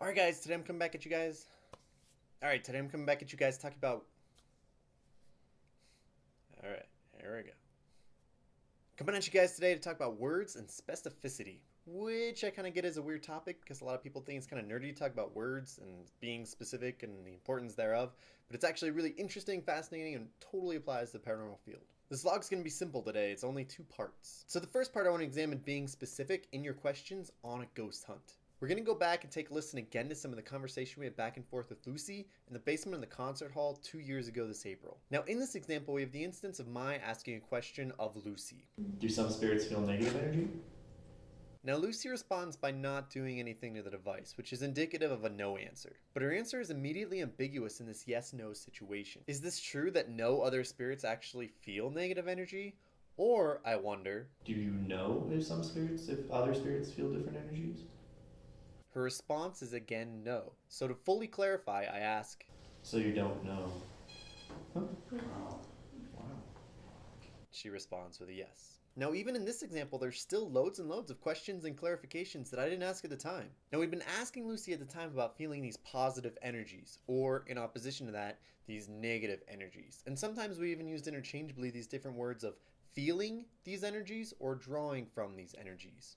Alright guys, today I'm coming back at you guys. Talking about... Alright, here we go. Coming at you guys today to talk about words and specificity, which I kind of get as a weird topic because a lot of people think it's kind of nerdy to talk about words and being specific and the importance thereof, but it's actually really interesting, fascinating, and totally applies to the paranormal field. This vlog's going to be simple today. It's only 2 parts. So the first part I want to examine being specific in your questions on a ghost hunt. We're going to go back and take a listen again to some of the conversation we had back and forth with Lucy in the basement of the concert hall 2 years ago this April. Now in this example we have the instance of Mai asking a question of Lucy. Do some spirits feel negative energy? Now Lucy responds by not doing anything to the device, which is indicative of a no answer. But her answer is immediately ambiguous in this yes-no situation. Is this true that no other spirits actually feel negative energy? Or, I wonder, do you know if other spirits feel different energies? Her response is again no. So to fully clarify, I ask, so you don't know? Huh? Wow. She responds with a yes. Now even in this example, there's still loads and loads of questions and clarifications that I didn't ask at the time. Now we'd been asking Lucy at the time about feeling these positive energies, or in opposition to that, these negative energies. And sometimes we even used interchangeably these different words of feeling these energies or drawing from these energies.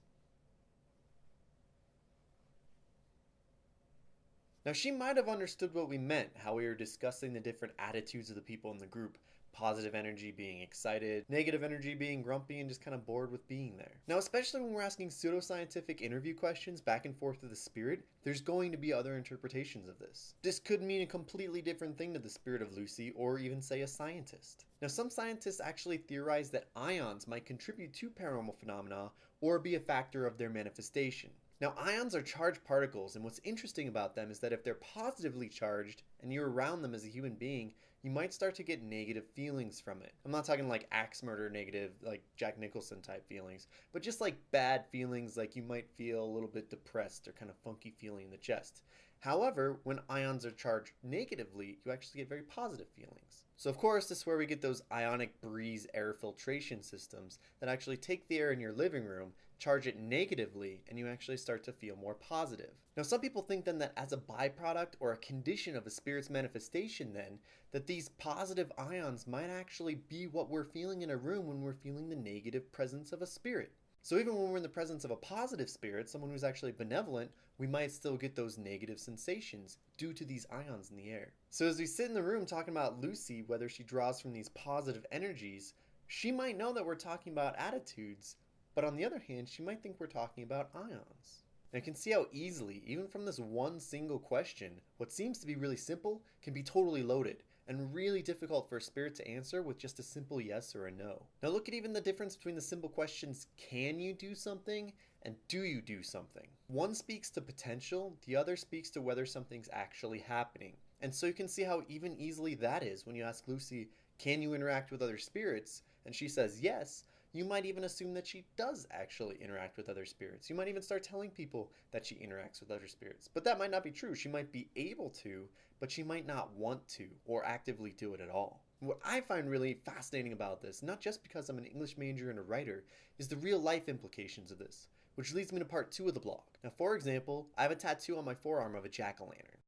Now she might have understood what we meant, how we were discussing the different attitudes of the people in the group. Positive energy being excited, negative energy being grumpy and just kind of bored with being there. Now especially when we're asking pseudoscientific interview questions back and forth to the spirit, there's going to be other interpretations of this. This could mean a completely different thing to the spirit of Lucy, or even say a scientist. Now some scientists actually theorize that ions might contribute to paranormal phenomena or be a factor of their manifestation. Now ions are charged particles, and what's interesting about them is that if they're positively charged and you're around them as a human being, you might start to get negative feelings from it. I'm not talking like axe murder negative, like Jack Nicholson type feelings, but just like bad feelings, like you might feel a little bit depressed or kind of funky feeling in the chest. However, when ions are charged negatively, you actually get very positive feelings. So of course, this is where we get those ionic breeze air filtration systems that actually take the air in your living room, charge it negatively, and you actually start to feel more positive. Now some people think then that as a byproduct or a condition of a spirit's manifestation then, that these positive ions might actually be what we're feeling in a room when we're feeling the negative presence of a spirit. So even when we're in the presence of a positive spirit, someone who's actually benevolent, we might still get those negative sensations due to these ions in the air. So as we sit in the room talking about Lucy, whether she draws from these positive energies, she might know that we're talking about attitudes, but on the other hand, she might think we're talking about ions. And you can see how easily, even from this one single question, what seems to be really simple can be totally loaded and really difficult for a spirit to answer with just a simple yes or a no. Now look at even the difference between the simple questions, can you do something, and do you do something? One speaks to potential, the other speaks to whether something's actually happening. And so you can see how even easily that is when you ask Lucy, can you interact with other spirits? And she says yes. You might even assume that she does actually interact with other spirits. You might even start telling people that she interacts with other spirits. But that might not be true. She might be able to, but she might not want to or actively do it at all. What I find really fascinating about this, not just because I'm an English major and a writer, is the real life implications of this, which leads me to part 2 of the blog. Now for example, I have a tattoo on my forearm of a jack-o'-lantern.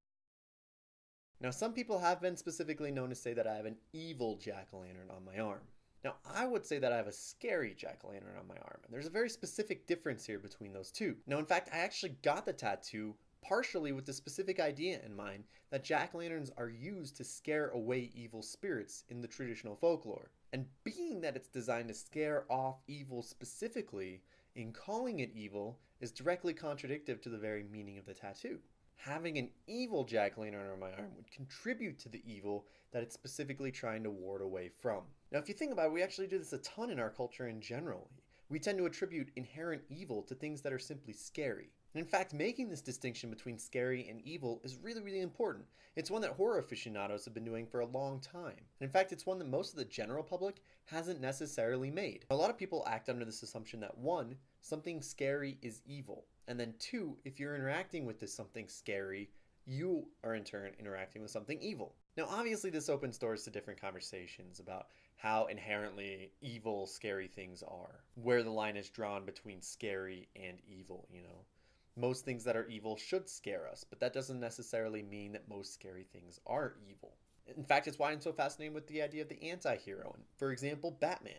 Now some people have been specifically known to say that I have an evil jack-o'-lantern on my arm. Now I would say that I have a scary jack-o'-lantern on my arm, and there's a very specific difference here between those two. Now in fact, I actually got the tattoo partially with the specific idea in mind that jack-o'-lanterns are used to scare away evil spirits in the traditional folklore. And being that it's designed to scare off evil specifically, in calling it evil is directly contradictory to the very meaning of the tattoo. Having an evil jack-o'-lantern on my arm would contribute to the evil that it's specifically trying to ward away from. Now if you think about it, we actually do this a ton in our culture in general. We tend to attribute inherent evil to things that are simply scary. And in fact, making this distinction between scary and evil is really important. It's one that horror aficionados have been doing for a long time. And in fact, it's one that most of the general public hasn't necessarily made. A lot of people act under this assumption that 1, something scary is evil. And then 2, if you're interacting with this something scary, you are in turn interacting with something evil. Now obviously this opens doors to different conversations about how inherently evil scary things are, where the line is drawn between scary and evil, you know. Most things that are evil should scare us, but that doesn't necessarily mean that most scary things are evil. In fact, it's why I'm so fascinated with the idea of the anti-hero. And for example, Batman.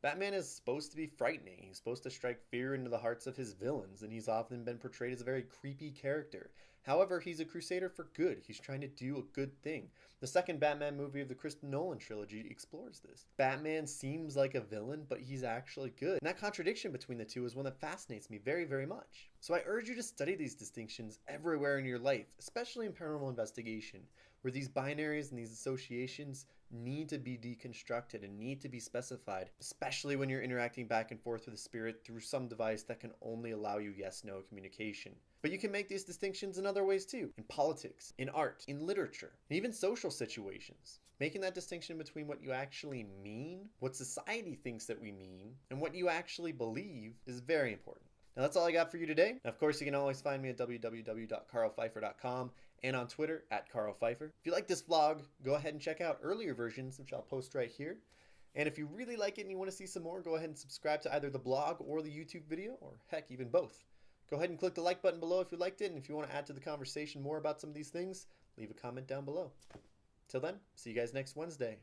Batman is supposed to be frightening. He's supposed to strike fear into the hearts of his villains, and he's often been portrayed as a very creepy character. However, he's a crusader for good. He's trying to do a good thing. The second Batman movie of the Christopher Nolan trilogy explores this. Batman seems like a villain, but he's actually good. And that contradiction between the two is one that fascinates me very, very much. So I urge you to study these distinctions everywhere in your life, especially in paranormal investigation, where these binaries and these associations need to be deconstructed and need to be specified, especially when you're interacting back and forth with a spirit through some device that can only allow you yes-no communication. But you can make these distinctions in other ways too, in politics, in art, in literature, and even social situations. Making that distinction between what you actually mean, what society thinks that we mean, and what you actually believe is very important. Now that's all I got for you today. Now, of course, you can always find me at www.karlpfeiffer.com and on Twitter at Karl Pfeiffer. If you like this vlog, go ahead and check out earlier versions, which I'll post right here. And if you really like it and you want to see some more, go ahead and subscribe to either the blog or the YouTube video, or heck, even both. Go ahead and click the like button below if you liked it, and if you want to add to the conversation more about some of these things, leave a comment down below. Till then, see you guys next Wednesday.